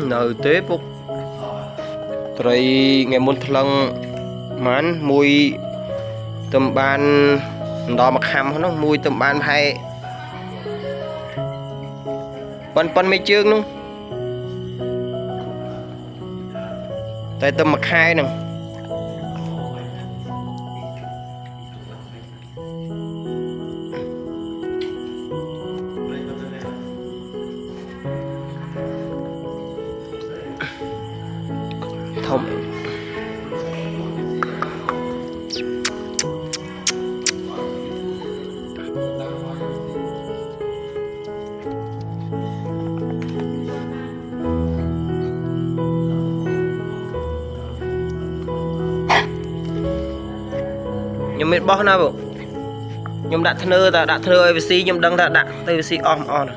Nở tế bốc trời ngày môn thằng mán mùi tầm ban đo mặc hàm nó mùi tầm ban hay bắn mấy chương luôn tại tầm mặc hai nè thông nhưng mệt bó nào bộ nhưng đã thơ ta đã thơ ABC nhưng đăng đã TVC on